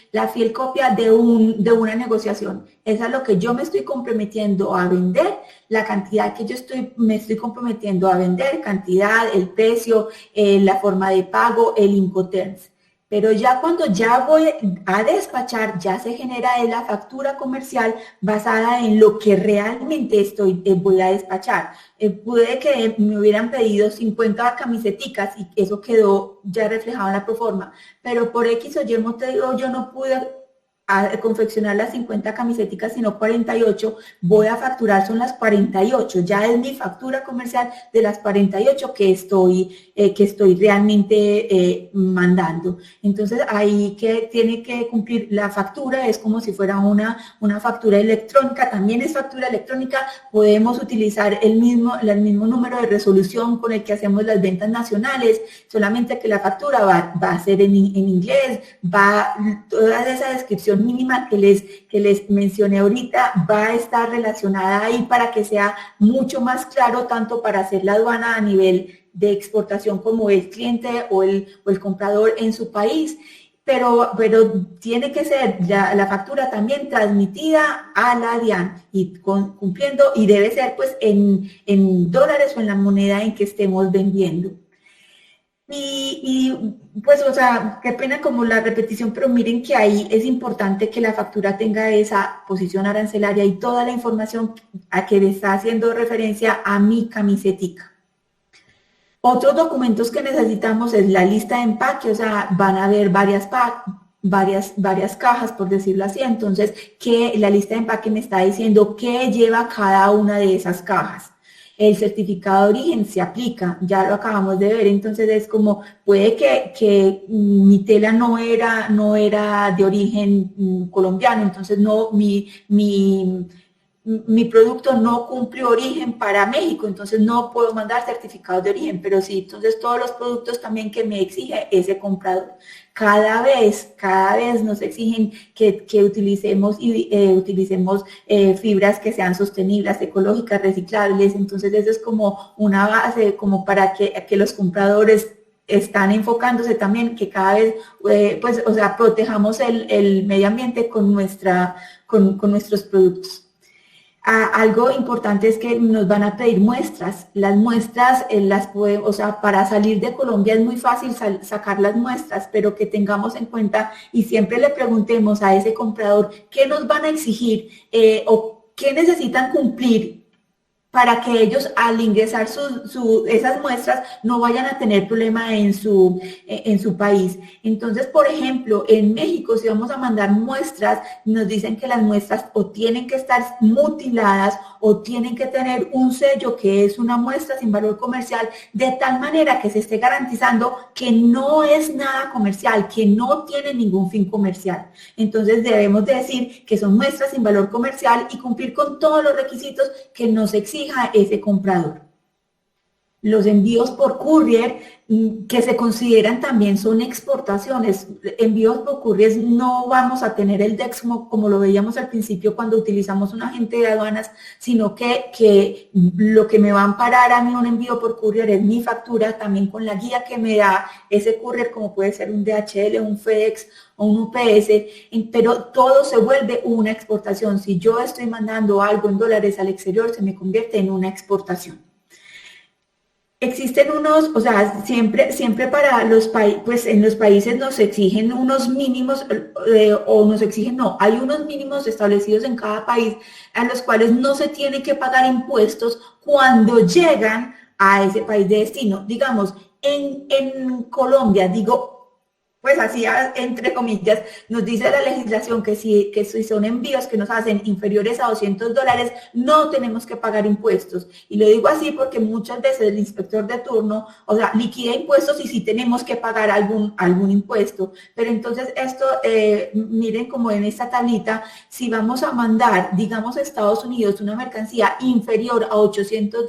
copia de una negociación. Es a lo que yo me estoy comprometiendo a vender, la cantidad que me estoy comprometiendo a vender, cantidad, el precio, la forma de pago, el Incoterms. Pero ya cuando ya voy a despachar, ya se genera la factura comercial basada en lo que realmente voy a despachar. Pude que me hubieran pedido 50 camiseticas y eso quedó ya reflejado en la proforma, pero por X o Y motivo yo no pude confeccionar las 50 camiseticas, sino 48, voy a facturar son las 48, ya es mi factura comercial de las 48 que estoy realmente mandando. Entonces ahí que tiene que cumplir la factura, es como si fuera una factura electrónica, también es factura electrónica, podemos utilizar el mismo número de resolución con el que hacemos las ventas nacionales, solamente que la factura va a ser en inglés, toda esa descripción mínima que les mencioné ahorita va a estar relacionada ahí para que sea mucho más claro tanto para hacer la aduana a nivel de exportación como el cliente o el comprador en su país, pero tiene que ser la factura también transmitida a la DIAN y cumpliendo, y debe ser pues en dólares o en la moneda en que estemos vendiendo. Y pues, o sea, qué pena como la repetición, pero miren que ahí es importante que la factura tenga esa posición arancelaria y toda la información a que le está haciendo referencia a mi camisetica. Otros documentos que necesitamos es la lista de empaque, o sea, van a haber varias cajas, por decirlo así. Entonces, que la lista de empaque me está diciendo qué lleva cada una de esas cajas. El certificado de origen se aplica, ya lo acabamos de ver, entonces es como, puede que mi tela no era de origen colombiano, entonces no, mi producto no cumple origen para México, entonces no puedo mandar certificados de origen, pero sí, entonces todos los productos también que me exige ese comprador. Cada vez nos exigen que utilicemos fibras que sean sostenibles, ecológicas, reciclables, entonces eso es como una base como para que los compradores están enfocándose también que cada vez, pues, o sea, protejamos el medio ambiente con nuestros productos. Algo importante es que nos van a pedir muestras. Las muestras o sea, para salir de Colombia es muy fácil sacar las muestras, pero que tengamos en cuenta y siempre le preguntemos a ese comprador qué nos van a exigir o qué necesitan cumplir para que ellos al ingresar esas muestras no vayan a tener problema en su país. Entonces, por ejemplo, en México, si vamos a mandar muestras, nos dicen que las muestras o tienen que estar mutiladas o tienen que tener un sello que es una muestra sin valor comercial, de tal manera que se esté garantizando que no es nada comercial, que no tiene ningún fin comercial. Entonces, debemos de decir que son muestras sin valor comercial y cumplir con todos los requisitos que nos exige ese comprador. Los envíos por courier, que se consideran también son exportaciones. Envíos por courier no vamos a tener el DEX como lo veíamos al principio cuando utilizamos un agente de aduanas, sino que lo que me va a amparar a mí un envío por courier es mi factura, también con la guía que me da ese courier, como puede ser un DHL, un FedEx o un UPS, pero todo se vuelve una exportación. Si yo estoy mandando algo en dólares al exterior, se me convierte en una exportación. Existen o sea, siempre para los países, pues en los países nos exigen unos mínimos, o nos exigen, no, hay unos mínimos establecidos en cada país a los cuales no se tiene que pagar impuestos cuando llegan a ese país de destino. Digamos, en Colombia, digo, pues así, entre comillas, nos dice la legislación que si son envíos que nos hacen inferiores a $200, no tenemos que pagar impuestos. Y lo digo así porque muchas veces el inspector de turno, o sea, liquida impuestos y sí tenemos que pagar algún impuesto. Pero entonces esto, miren como en esta tablita, si vamos a mandar, digamos, a Estados Unidos una mercancía inferior a $800,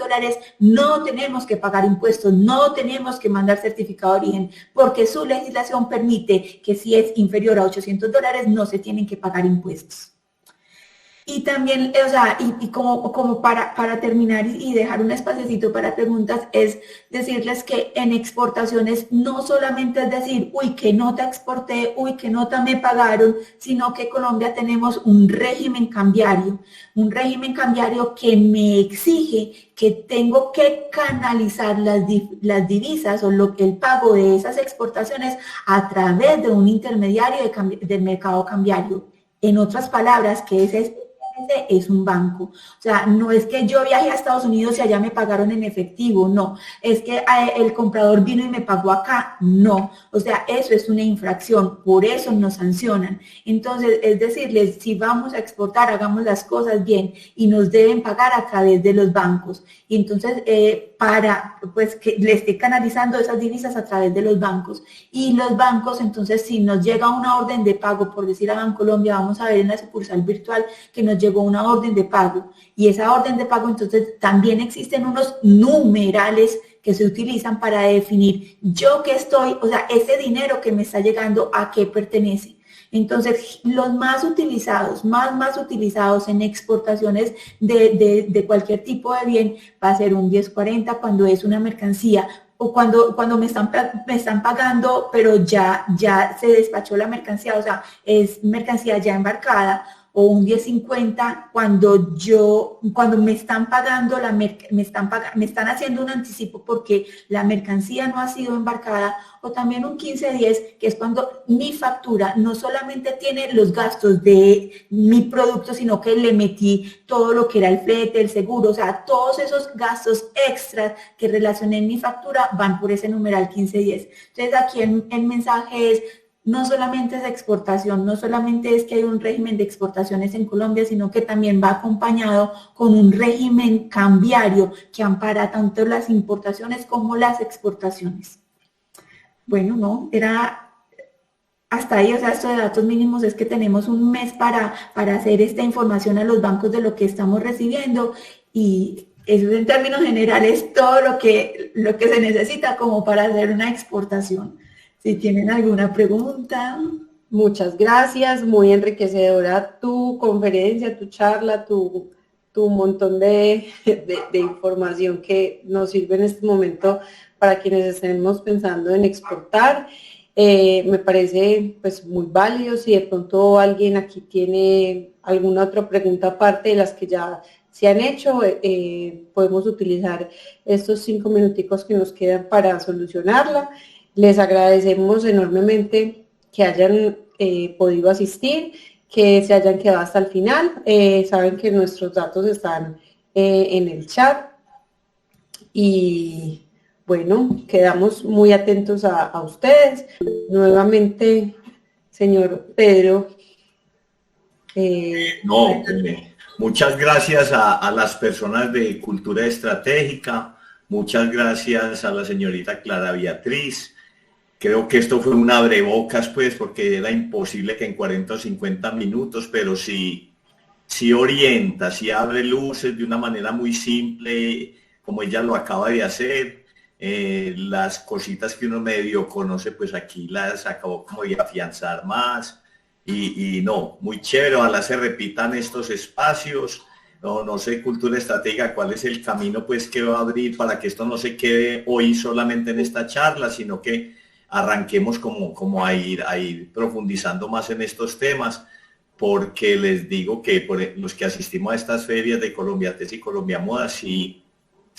no tenemos que pagar impuestos, no tenemos que mandar certificado de origen, porque su legislación permite que si es inferior a $800 no se tienen que pagar impuestos. Y también, o sea, y como para terminar y dejar un espacecito para preguntas, es decirles que en exportaciones no solamente es decir, uy, qué nota exporté, uy, qué nota me pagaron, sino que en Colombia tenemos un régimen cambiario que me exige que tengo que canalizar las divisas o el pago de esas exportaciones a través de un intermediario del mercado cambiario. En otras palabras, que es un banco. O sea, no es que yo viaje a Estados Unidos y allá me pagaron en efectivo, no. Es que el comprador vino y me pagó acá, no. O sea, eso es una infracción, por eso nos sancionan. Entonces, es decirles, si vamos a exportar, hagamos las cosas bien y nos deben pagar a través de los bancos. Y entonces, para pues que le esté canalizando esas divisas a través de los bancos. Y los bancos, entonces, si nos llega una orden de pago, por decir a Bancolombia, vamos a ver en la sucursal virtual que nos llegó una orden de pago, y esa orden de pago, entonces, también existen unos numerales que se utilizan para definir yo que estoy, o sea, ese dinero que me está llegando, a qué pertenece. Entonces, los más utilizados en exportaciones de cualquier tipo de bien va a ser un 1040 cuando es una mercancía, o cuando me están pagando, pero ya se despachó la mercancía, o sea, es mercancía ya embarcada, o un 1050 cuando me están pagando, me están haciendo un anticipo porque la mercancía no ha sido embarcada, o también un 1510, que es cuando mi factura no solamente tiene los gastos de mi producto, sino que le metí todo lo que era el flete, el seguro, o sea, todos esos gastos extras que relacioné en mi factura van por ese numeral 1510. Entonces, aquí el mensaje es, no solamente es exportación, no solamente es que hay un régimen de exportaciones en Colombia, sino que también va acompañado con un régimen cambiario que ampara tanto las importaciones como las exportaciones. Bueno, no, era hasta ahí, o sea, esto de datos mínimos es que tenemos un mes para hacer esta información a los bancos de lo que estamos recibiendo, y eso en términos generales todo lo que se necesita como para hacer una exportación. Si tienen alguna pregunta. Muchas gracias, muy enriquecedora tu conferencia, tu charla, tu montón de información que nos sirve en este momento para quienes estemos pensando en exportar. Me parece pues muy válido. Si de pronto alguien aquí tiene alguna otra pregunta aparte de las que ya se han hecho, podemos utilizar estos 5 minuticos que nos quedan para solucionarla. Les agradecemos enormemente que hayan podido asistir, que se hayan quedado hasta el final. Saben que nuestros datos están en el chat. Y bueno, quedamos muy atentos a ustedes. Nuevamente, señor Pedro. Muchas gracias a las personas de Cultura Estratégica. Muchas gracias a la señorita Clara Beatriz. Creo que esto fue un abrebocas, pues, porque era imposible que en 40 o 50 minutos, pero sí orienta, sí abre luces de una manera muy simple, como ella lo acaba de hacer. Las cositas que uno medio conoce, pues aquí las acabó como de afianzar más. Y no, muy chévere, ojalá se repitan estos espacios. No sé, Cultura Estratégica, cuál es el camino pues que va a abrir para que esto no se quede hoy solamente en esta charla, sino que arranquemos como a ir profundizando más en estos temas, porque les digo que por los que asistimos a estas ferias de Colombiates y Colombia Moda, si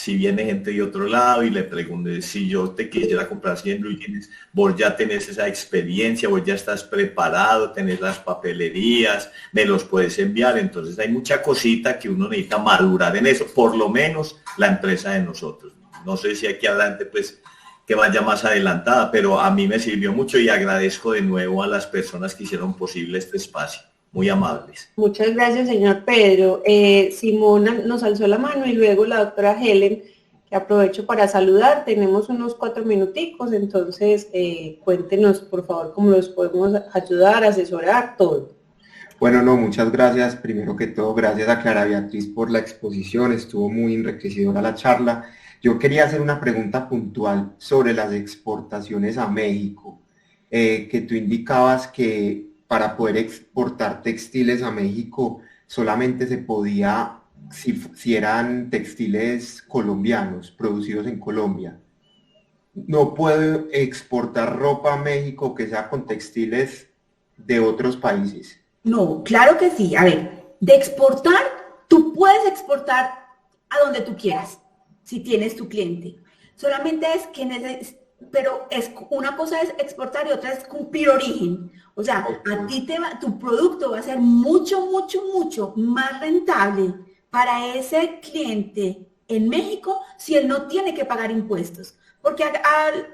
viene gente de otro lado y le pregunte si yo te quisiera comprar 100 Blue Jeans, vos ya tenés esa experiencia, vos ya estás preparado, tenés las papelerías, me los puedes enviar. Entonces hay mucha cosita que uno necesita madurar en eso, por lo menos la empresa de nosotros. No sé si aquí adelante pues que vaya más adelantada, pero a mí me sirvió mucho y agradezco de nuevo a las personas que hicieron posible este espacio. Muy amables. Muchas gracias, señor Pedro. Simona nos alzó la mano y luego la doctora Helen, que aprovecho para saludar. Tenemos unos 4 minuticos, entonces cuéntenos, por favor, cómo los podemos ayudar, asesorar, todo. Bueno, no, muchas gracias. Primero que todo, gracias a Clara Beatriz por la exposición, estuvo muy enriquecedora la charla. Yo quería hacer una pregunta puntual sobre las exportaciones a México, que tú indicabas que para poder exportar textiles a México solamente se podía si eran textiles colombianos, producidos en Colombia. No puedo exportar ropa a México que sea con textiles de otros países. No, claro que sí. A ver, de exportar, tú puedes exportar a donde tú quieras, si tienes tu cliente. Solamente es que pero es una cosa es exportar y otra es cumplir origen. O sea, a ti tu producto va a ser mucho, mucho, mucho más rentable para ese cliente en México si él no tiene que pagar impuestos. Porque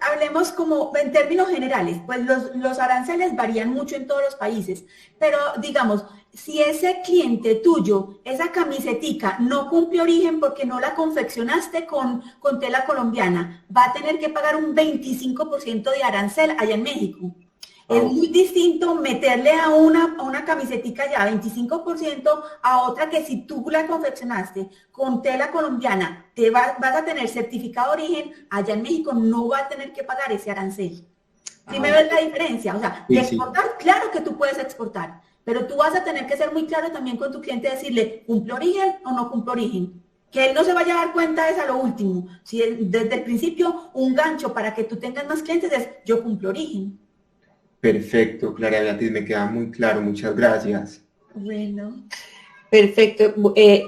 hablemos como en términos generales, pues los aranceles varían mucho en todos los países, pero digamos, si ese cliente tuyo, esa camisetica no cumple origen porque no la confeccionaste con tela colombiana, va a tener que pagar un 25% de arancel allá en México. Es muy distinto meterle a una camisetica ya 25% a otra que si tú la confeccionaste con tela colombiana, vas a tener certificado de origen, allá en México no va a tener que pagar ese arancel. ¿Sí me ves la diferencia? O sea, de exportar, claro que tú puedes exportar, pero tú vas a tener que ser muy claro también con tu cliente, decirle, ¿cumple origen o no cumple origen? Que él no se vaya a dar cuenta es a lo último. Si desde el principio un gancho para que tú tengas más clientes es, yo cumplo origen. Perfecto, Clara Beatriz, me queda muy claro, muchas gracias. Bueno. Perfecto.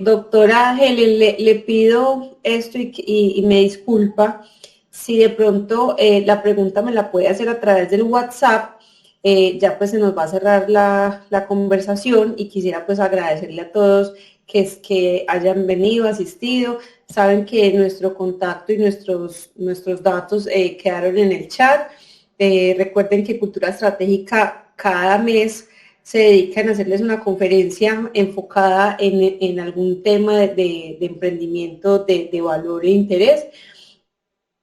Doctora Helen, le pido esto y me disculpa si de pronto la pregunta me la puede hacer a través del WhatsApp. Ya pues se nos va a cerrar la conversación y quisiera pues agradecerle a todos que hayan venido, asistido. Saben que nuestro contacto y nuestros datos quedaron en el chat. Recuerden que Cultura Estratégica cada mes se dedican a hacerles una conferencia enfocada en algún tema de emprendimiento de valor e interés,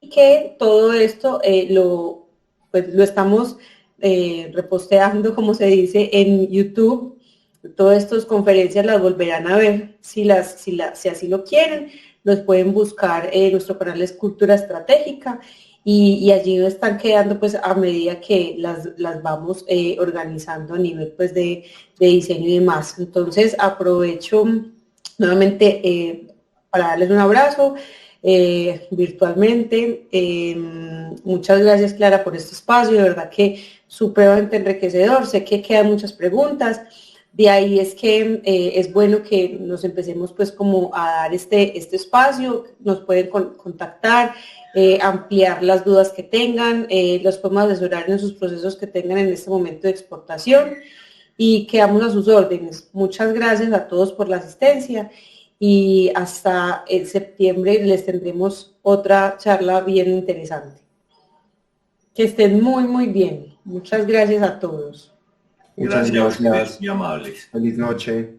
y que todo esto lo estamos reposteando, como se dice, en YouTube. Todas estas conferencias las volverán a ver si así lo quieren. Los pueden buscar en nuestro canal es Cultura Estratégica. Y allí nos están quedando pues a medida que las vamos organizando a nivel pues de diseño y demás. Entonces aprovecho nuevamente para darles un abrazo virtualmente. Muchas gracias, Clara, por este espacio, de verdad que supremamente enriquecedor. Sé que quedan muchas preguntas. De ahí es que es bueno que nos empecemos pues como a dar este espacio. Nos pueden contactar, ampliar las dudas que tengan, los podemos asesorar en sus procesos que tengan en este momento de exportación y quedamos a sus órdenes. Muchas gracias a todos por la asistencia y hasta el septiembre les tendremos otra charla bien interesante. Que estén muy, muy bien. Muchas gracias a todos. Muchas gracias. Muy amables. Feliz noche.